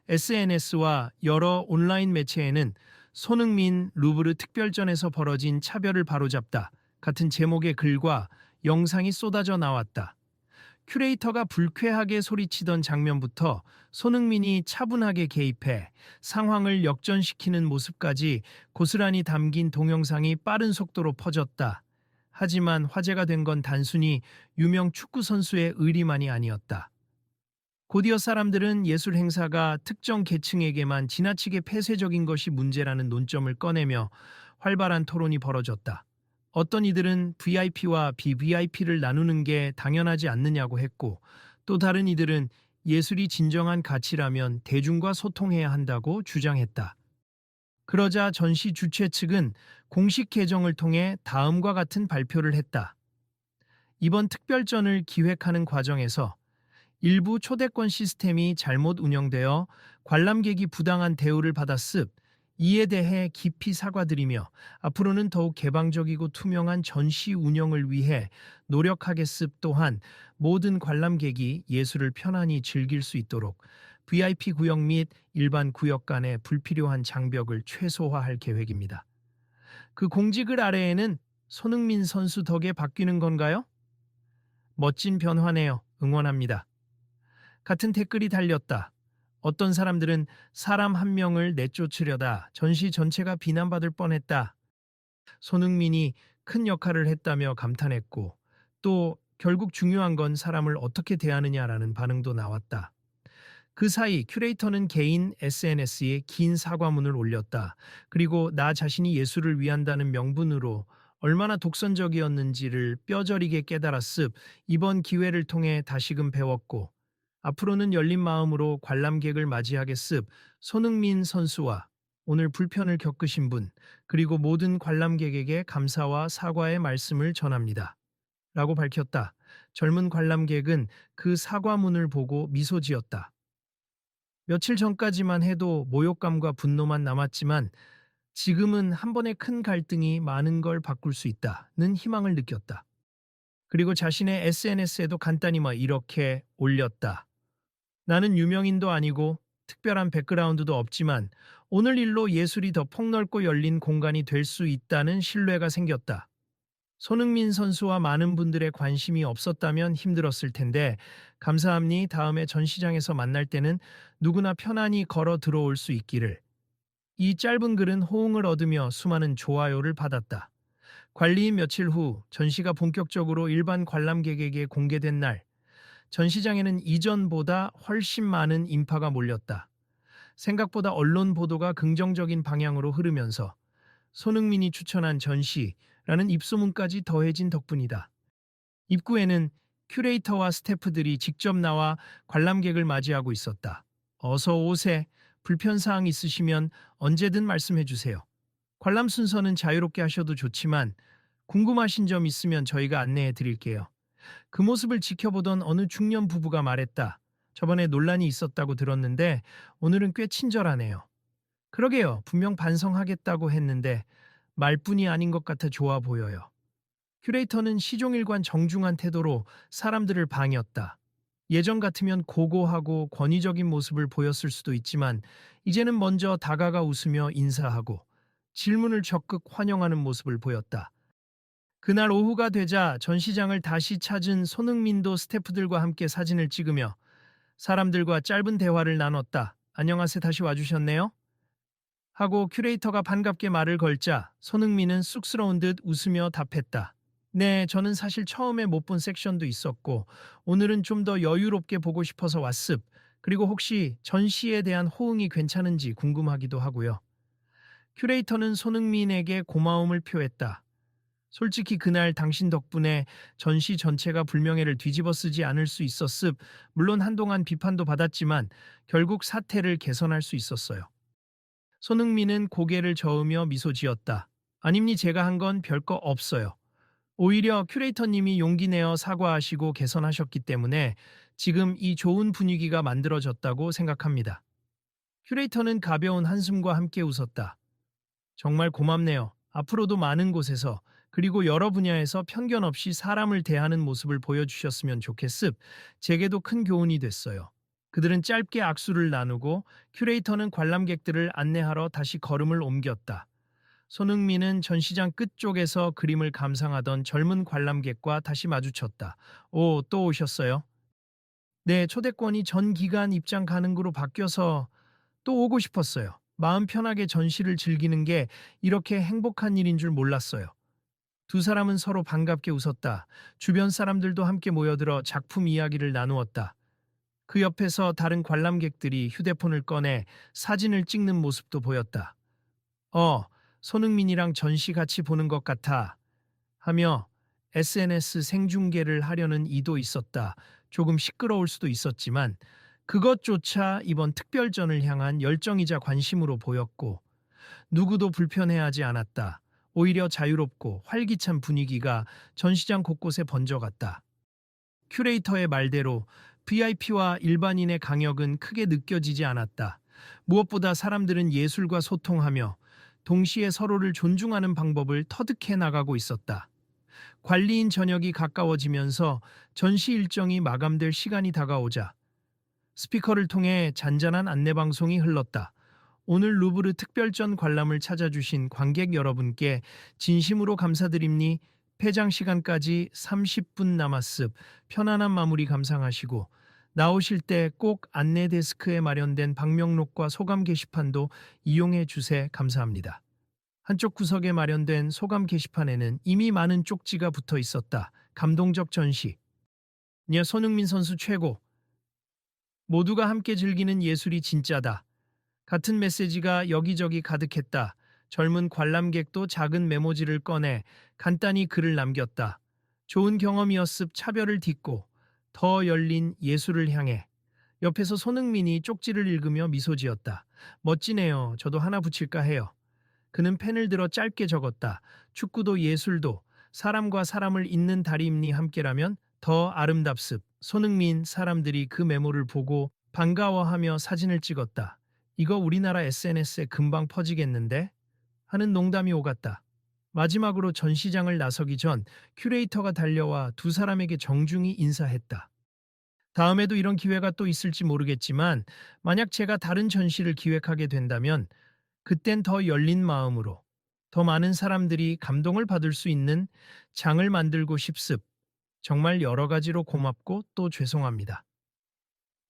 SNS와 여러 온라인 매체에는 손흥민 루브르 특별전에서 벌어진 차별을 바로잡다 같은 제목의 글과 영상이 쏟아져 나왔다. 큐레이터가 불쾌하게 소리치던 장면부터 손흥민이 차분하게 개입해 상황을 역전시키는 모습까지 고스란히 담긴 동영상이 빠른 속도로 퍼졌다. 하지만 화제가 된 건 단순히 유명 축구 선수의 의리만이 아니었다. 곧이어 사람들은 예술 행사가 특정 계층에게만 지나치게 폐쇄적인 것이 문제라는 논점을 꺼내며 활발한 토론이 벌어졌다. 어떤 이들은 VIP와 BVIP를 나누는 게 당연하지 않느냐고 했고, 또 다른 이들은 예술이 진정한 가치라면 대중과 소통해야 한다고 주장했다. 그러자 전시 주최 측은 공식 계정을 통해 다음과 같은 발표를 했다. 이번 특별전을 기획하는 과정에서 일부 초대권 시스템이 잘못 운영되어 관람객이 부당한 대우를 받았습. 이에 대해 깊이 사과드리며 앞으로는 더욱 개방적이고 투명한 전시 운영을 위해 노력하겠습. 또한 모든 관람객이 예술을 편안히 즐길 수 있도록 VIP 구역 및 일반 구역 간의 불필요한 장벽을 최소화할 계획입니다. 그 공지글 아래에는 손흥민 선수 덕에 바뀌는 건가요? 멋진 변화네요. 응원합니다. 같은 댓글이 달렸다. 어떤 사람들은 사람 한 명을 내쫓으려다 전시 전체가 비난받을 뻔했다. 손흥민이 큰 역할을 했다며 감탄했고, 또 결국 중요한 건 사람을 어떻게 대하느냐라는 반응도 나왔다. 그 사이 큐레이터는 개인 SNS에 긴 사과문을 올렸다. 그리고 나 자신이 예술을 위한다는 명분으로 얼마나 독선적이었는지를 뼈저리게 깨달았습. 이번 기회를 통해 다시금 배웠고 앞으로는 열린 마음으로 관람객을 맞이하겠습. 손흥민 선수와 오늘 불편을 겪으신 분, 그리고 모든 관람객에게 감사와 사과의 말씀을 전합니다. 라고 밝혔다. 젊은 관람객은 그 사과문을 보고 미소 지었다. 며칠 전까지만 해도 모욕감과 분노만 남았지만 지금은 한 번의 큰 갈등이 많은 걸 바꿀 수 있다는 희망을 느꼈다. 그리고 자신의 SNS에도 간단히 이렇게 올렸다. 나는 유명인도 아니고 특별한 백그라운드도 없지만 오늘 일로 예술이 더 폭넓고 열린 공간이 될 수 있다는 신뢰가 생겼다. 손흥민 선수와 많은 분들의 관심이 없었다면 힘들었을 텐데 감사합니. 다음에 전시장에서 만날 때는 누구나 편안히 걸어 들어올 수 있기를. 이 짧은 글은 호응을 얻으며 수많은 좋아요를 받았다. 관리인 며칠 후 전시가 본격적으로 일반 관람객에게 공개된 날, 전시장에는 이전보다 훨씬 많은 인파가 몰렸다. 생각보다 언론 보도가 긍정적인 방향으로 흐르면서 손흥민이 추천한 전시라는 입소문까지 더해진 덕분이다. 입구에는 큐레이터와 스태프들이 직접 나와 관람객을 맞이하고 있었다. 어서 오세. 불편사항 있으시면 언제든 말씀해 주세요. 관람 순서는 자유롭게 하셔도 좋지만 궁금하신 점 있으면 저희가 안내해 드릴게요. 그 모습을 지켜보던 어느 중년 부부가 말했다. 저번에 논란이 있었다고 들었는데 오늘은 꽤 친절하네요. 그러게요. 분명 반성하겠다고 했는데 말뿐이 아닌 것 같아 좋아 보여요. 큐레이터는 시종일관 정중한 태도로 사람들을 방했다. 예전 같으면 고고하고 권위적인 모습을 보였을 수도 있지만 이제는 먼저 다가가 웃으며 인사하고 질문을 적극 환영하는 모습을 보였다. 그날 오후가 되자 전시장을 다시 찾은 손흥민도 스태프들과 함께 사진을 찍으며 사람들과 짧은 대화를 나눴다. 안녕하세요. 다시 와주셨네요? 하고 큐레이터가 반갑게 말을 걸자 손흥민은 쑥스러운 듯 웃으며 답했다. 네, 저는 사실 처음에 못 본 섹션도 있었고 오늘은 좀 더 여유롭게 보고 싶어서 왔습. 그리고 혹시 전시에 대한 호응이 괜찮은지 궁금하기도 하고요. 큐레이터는 손흥민에게 고마움을 표했다. 솔직히 그날 당신 덕분에 전시 전체가 불명예를 뒤집어 쓰지 않을 수 있었습. 물론 한동안 비판도 받았지만 결국 사태를 개선할 수 있었어요. 손흥민은 고개를 저으며 미소 지었다. 아닙니 제가 한 건 별거 없어요. 오히려 큐레이터님이 용기 내어 사과하시고 개선하셨기 때문에 지금 이 좋은 분위기가 만들어졌다고 생각합니다. 큐레이터는 가벼운 한숨과 함께 웃었다. 정말 고맙네요. 앞으로도 많은 곳에서 그리고 여러 분야에서 편견 없이 사람을 대하는 모습을 보여주셨으면 좋겠습. 제게도 큰 교훈이 됐어요. 그들은 짧게 악수를 나누고 큐레이터는 관람객들을 안내하러 다시 걸음을 옮겼다. 손흥민은 전시장 끝쪽에서 그림을 감상하던 젊은 관람객과 다시 마주쳤다. 오, 또 오셨어요? 네, 초대권이 전 기간 입장 가능으로 바뀌어서 또 오고 싶었어요. 마음 편하게 전시를 즐기는 게 이렇게 행복한 일인 줄 몰랐어요. 두 사람은 서로 반갑게 웃었다. 주변 사람들도 함께 모여들어 작품 이야기를 나누었다. 그 옆에서 다른 관람객들이 휴대폰을 꺼내 사진을 찍는 모습도 보였다. 손흥민이랑 전시 같이 보는 것 같아. 하며 SNS 생중계를 하려는 이도 있었다. 조금 시끄러울 수도 있었지만 그것조차 이번 특별전을 향한 열정이자 관심으로 보였고 누구도 불편해하지 않았다. 오히려 자유롭고 활기찬 분위기가 전시장 곳곳에 번져갔다. 큐레이터의 말대로 VIP와 일반인의 강역은 크게 느껴지지 않았다. 무엇보다 사람들은 예술과 소통하며 동시에 서로를 존중하는 방법을 터득해 나가고 있었다. 관리인 저녁이 가까워지면서 전시 일정이 마감될 시간이 다가오자 스피커를 통해 잔잔한 안내방송이 흘렀다. 오늘 루브르 특별전 관람을 찾아주신 관객 여러분께 진심으로 감사드립니. 폐장 시간까지 30분 남았습. 편안한 마무리 감상하시고 나오실 때 꼭 안내 데스크에 마련된 방명록과 소감 게시판도 이용해 주세 감사합니다. 한쪽 구석에 마련된 소감 게시판에는 이미 많은 쪽지가 붙어 있었다. 감동적 전시. 손흥민 선수 최고. 모두가 함께 즐기는 예술이 진짜다. 같은 메시지가 여기저기 가득했다. 젊은 관람객도 작은 메모지를 꺼내 간단히 글을 남겼다. 좋은 경험이었습. 차별을 딛고 더 열린 예술을 향해. 옆에서 손흥민이 쪽지를 읽으며 미소 지었다. 멋지네요. 저도 하나 붙일까 해요. 그는 펜을 들어 짧게 적었다. 축구도 예술도 사람과 사람을 잇는 다리임니 함께라면 더 아름답습. 손흥민 사람들이 그 메모를 보고 반가워하며 사진을 찍었다. 이거 우리나라 SNS에 금방 퍼지겠는데? 하는 농담이 오갔다. 마지막으로 전시장을 나서기 전 큐레이터가 달려와 두 사람에게 정중히 인사했다. 다음에도 이런 기회가 또 있을지 모르겠지만 만약 제가 다른 전시를 기획하게 된다면 그땐 더 열린 마음으로 더 많은 사람들이 감동을 받을 수 있는 장을 만들고 싶습. 정말 여러 가지로 고맙고 또 죄송합니다.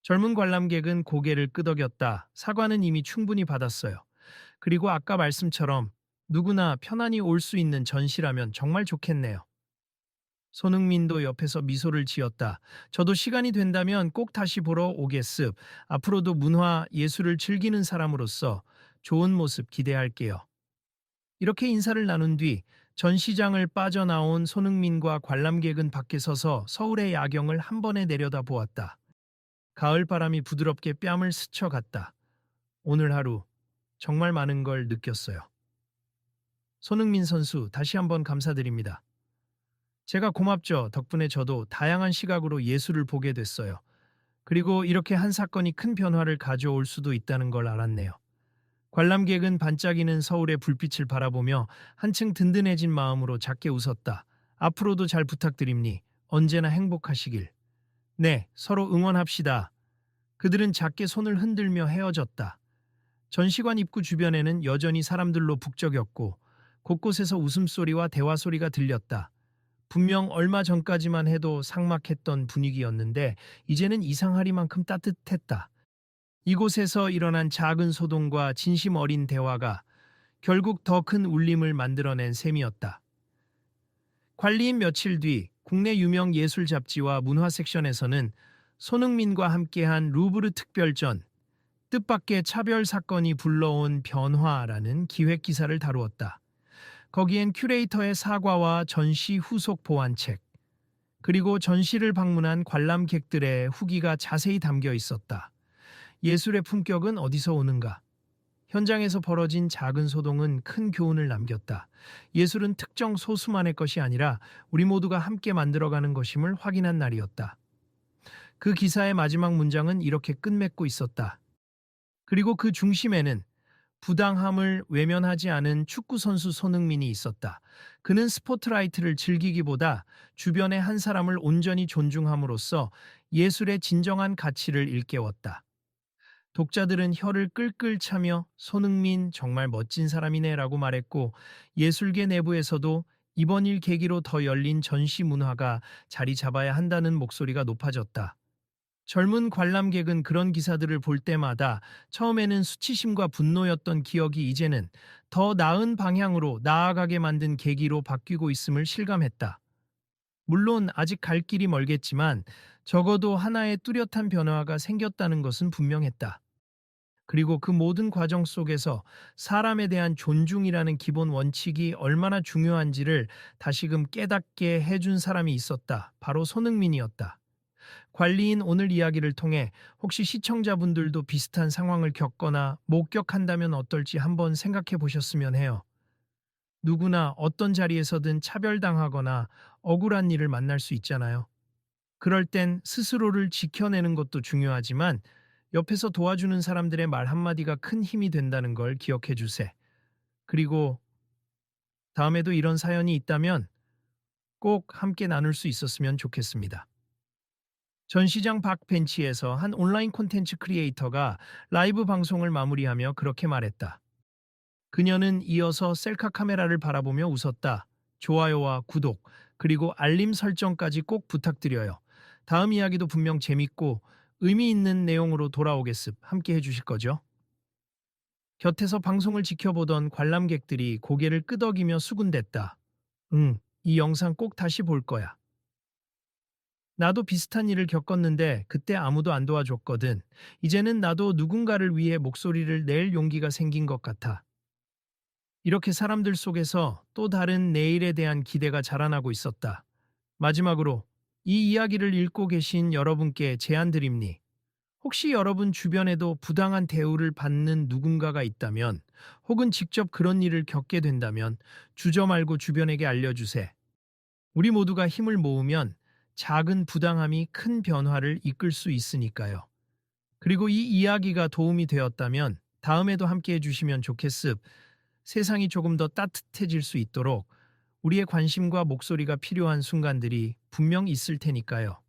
젊은 관람객은 고개를 끄덕였다. 사과는 이미 충분히 받았어요. 그리고 아까 말씀처럼 누구나 편안히 올 수 있는 전시라면 정말 좋겠네요. 손흥민도 옆에서 미소를 지었다. 저도 시간이 된다면 꼭 다시 보러 오겠습. 앞으로도 문화, 예술을 즐기는 사람으로서 좋은 모습 기대할게요. 이렇게 인사를 나눈 뒤 전시장을 빠져나온 손흥민과 관람객은 밖에 서서 서울의 야경을 한 번에 내려다보았다. 가을 바람이 부드럽게 뺨을 스쳐갔다. 오늘 하루 정말 많은 걸 느꼈어요. 손흥민 선수 다시 한번 감사드립니다. 제가 고맙죠. 덕분에 저도 다양한 시각으로 예술을 보게 됐어요. 그리고 이렇게 한 사건이 큰 변화를 가져올 수도 있다는 걸 알았네요. 관람객은 반짝이는 서울의 불빛을 바라보며 한층 든든해진 마음으로 작게 웃었다. 앞으로도 잘 부탁드립니. 언제나 행복하시길. 네, 서로 응원합시다. 그들은 작게 손을 흔들며 헤어졌다. 전시관 입구 주변에는 여전히 사람들로 북적였고 곳곳에서 웃음소리와 대화소리가 들렸다. 분명 얼마 전까지만 해도 삭막했던 분위기였는데 이제는 이상하리만큼 따뜻했다. 이곳에서 일어난 작은 소동과 진심 어린 대화가 결국 더 큰 울림을 만들어낸 셈이었다. 관리인 며칠 뒤 국내 유명 예술 잡지와 문화 섹션에서는 손흥민과 함께한 루브르 특별전, 뜻밖의 차별 사건이 불러온 변화라는 기획 기사를 다루었다. 거기엔 큐레이터의 사과와 전시 후속 보완책, 그리고 전시를 방문한 관람객들의 후기가 자세히 담겨 있었다. 예술의 품격은 어디서 오는가? 현장에서 벌어진 작은 소동은 큰 교훈을 남겼다. 예술은 특정 소수만의 것이 아니라 우리 모두가 함께 만들어가는 것임을 확인한 날이었다. 그 기사의 마지막 문장은 이렇게 끝맺고 있었다. 그리고 그 중심에는 부당함을 외면하지 않은 축구선수 손흥민이 있었다. 그는 스포트라이트를 즐기기보다 주변의 한 사람을 온전히 존중함으로써 예술의 진정한 가치를 일깨웠다. 독자들은 혀를 끌끌 차며 손흥민 정말 멋진 사람이네라고 말했고 예술계 내부에서도 이번 일 계기로 더 열린 전시 문화가 자리 잡아야 한다는 목소리가 높아졌다. 젊은 관람객은 그런 기사들을 볼 때마다 처음에는 수치심과 분노였던 기억이 이제는 더 나은 방향으로 나아가게 만든 계기로 바뀌고 있음을 실감했다. 물론 아직 갈 길이 멀겠지만 적어도 하나의 뚜렷한 변화가 생겼다는 것은 분명했다. 그리고 그 모든 과정 속에서 사람에 대한 존중이라는 기본 원칙이 얼마나 중요한지를 다시금 깨닫게 해준 사람이 있었다. 바로 손흥민이었다. 관리인 오늘 이야기를 통해 혹시 시청자분들도 비슷한 상황을 겪거나 목격한다면 어떨지 한번 생각해 보셨으면 해요. 누구나 어떤 자리에서든 차별당하거나 억울한 일을 만날 수 있잖아요. 그럴 땐 스스로를 지켜내는 것도 중요하지만 옆에서 도와주는 사람들의 말 한마디가 큰 힘이 된다는 걸 기억해 주세. 그리고 다음에도 이런 사연이 있다면 꼭 함께 나눌 수 있었으면 좋겠습니다. 전시장 밖 벤치에서 한 온라인 콘텐츠 크리에이터가 라이브 방송을 마무리하며 그렇게 말했다. 그녀는 이어서 셀카 카메라를 바라보며 웃었다. 좋아요와 구독, 그리고 알림 설정까지 꼭 부탁드려요. 다음 이야기도 분명 재밌고 의미 있는 내용으로 돌아오겠습. 함께 해주실 거죠? 곁에서 방송을 지켜보던 관람객들이 고개를 끄덕이며 수군댔다. 응, 이 영상 꼭 다시 볼 거야. 나도 비슷한 일을 겪었는데 그때 아무도 안 도와줬거든. 이제는 나도 누군가를 위해 목소리를 낼 용기가 생긴 것 같아. 이렇게 사람들 속에서 또 다른 내일에 대한 기대가 자라나고 있었다. 마지막으로 이 이야기를 읽고 계신 여러분께 제안드립니. 혹시 여러분 주변에도 부당한 대우를 받는 누군가가 있다면 혹은 직접 그런 일을 겪게 된다면 주저 말고 주변에게 알려주세. 우리 모두가 힘을 모으면 작은 부당함이 큰 변화를 이끌 수 있으니까요. 그리고 이 이야기가 도움이 되었다면 다음에도 함께 해주시면 좋겠습. 세상이 조금 더 따뜻해질 수 있도록 우리의 관심과 목소리가 필요한 순간들이 분명 있을 테니까요.